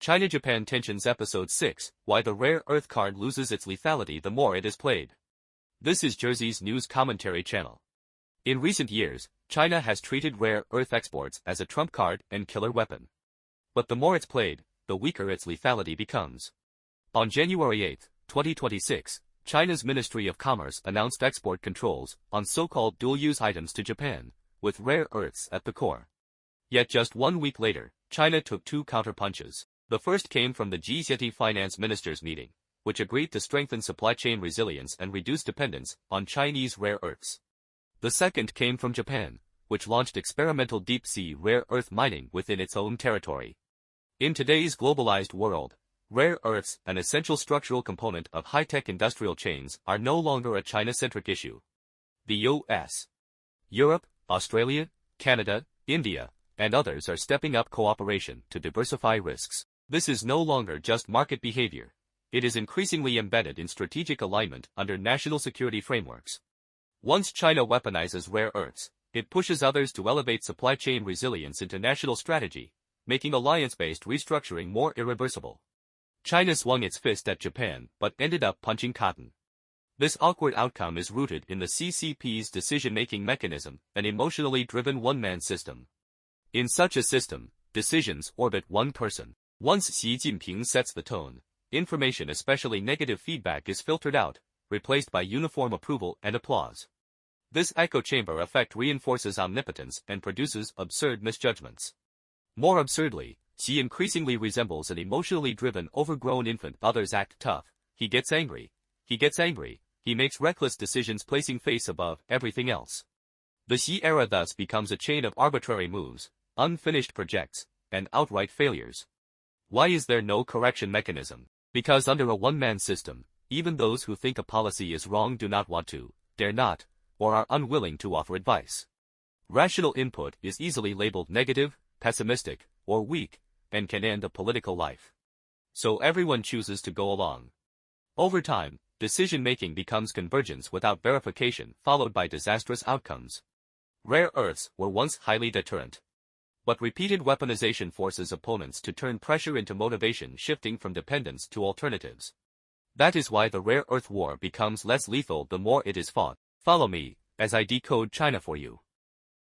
China-Japan Tensions Episode 6, Why the Rare Earth Card Loses Its Lethality the More It is Played. This is Jersey's news commentary channel. In recent years, China has treated rare earth exports as a trump card and killer weapon. But the more it's played, the weaker its lethality becomes. On January 8, 2026, China's Ministry of Commerce announced export controls on so-called dual-use items to Japan, with rare earths at the core. Yet just 1 week later, China took two counterpunches. The first came from the G7 finance ministers meeting, which agreed to strengthen supply chain resilience and reduce dependence on Chinese rare earths. The second came from Japan, which launched experimental deep-sea rare earth mining within its own territory. In today's globalized world, rare earths, an essential structural component of high-tech industrial chains, are no longer a China-centric issue. The U.S., Europe, Australia, Canada, India, and others are stepping up cooperation to diversify risks. This is no longer just market behavior. It is increasingly embedded in strategic alignment under national security frameworks. Once China weaponizes rare earths, it pushes others to elevate supply chain resilience into national strategy, making alliance-based restructuring more irreversible. China swung its fist at Japan but ended up punching cotton. This awkward outcome is rooted in the CCP's decision-making mechanism, an emotionally driven one-man system. In such a system, decisions orbit one person. Once Xi Jinping sets the tone, information, especially negative feedback, is filtered out, replaced by uniform approval and applause. This echo chamber effect reinforces omnipotence and produces absurd misjudgments. More absurdly, Xi increasingly resembles an emotionally driven, overgrown infant. Others act tough. He gets angry. He makes reckless decisions, placing face above everything else. The Xi era thus becomes a chain of arbitrary moves, unfinished projects, and outright failures. Why is there no correction mechanism? Because under a one-man system, even those who think a policy is wrong do not want to, dare not, or are unwilling to offer advice. Rational input is easily labeled negative, pessimistic, or weak, and can end a political life. So everyone chooses to go along. Over time, decision-making becomes convergence without verification, followed by disastrous outcomes. Rare earths were once highly deterrent. But repeated weaponization forces opponents to turn pressure into motivation, shifting from dependence to alternatives. That is why the rare earth war becomes less lethal the more it is fought. Follow me, as I decode China for you.